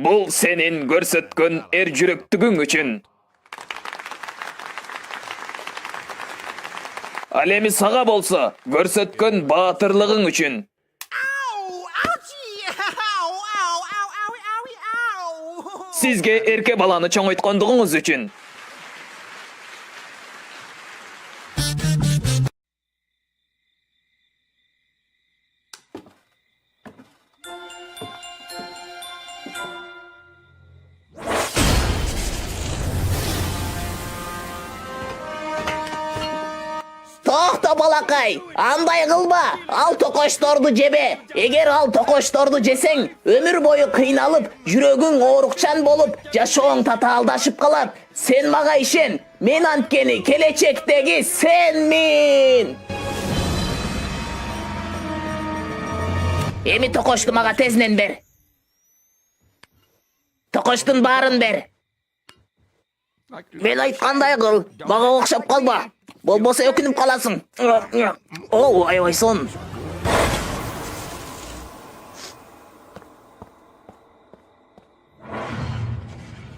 Bul senin görsetkön erjürektügüň üçin. Al emi saga bolsa, görsetkön batyrlygyň üçin. Sizge erke balany çoňoýtgandygyňyz üçin. Tohta balakay, anday kılma. Al tokoştordu jebe. Eger al tokoştordu jeseň, ömür boyu kıynalıp, yüregüň oorukçan bolup, jaşooň tataldaşyp kalat. Sen maga işen, men antkeni kelечектеги senmin. Emi tokoştu maga teznen ber. Tokoştun baaryn ber. Men aytkanday kıl, maga okşap kalma. Bolbosa ökünüp kalasın. Oo, ayvayson.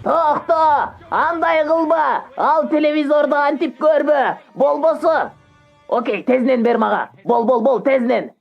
Tohta, anday kılma. Al televizorda antip görme. Bolbosa. Okey, teznen ber maga. Bol teznen.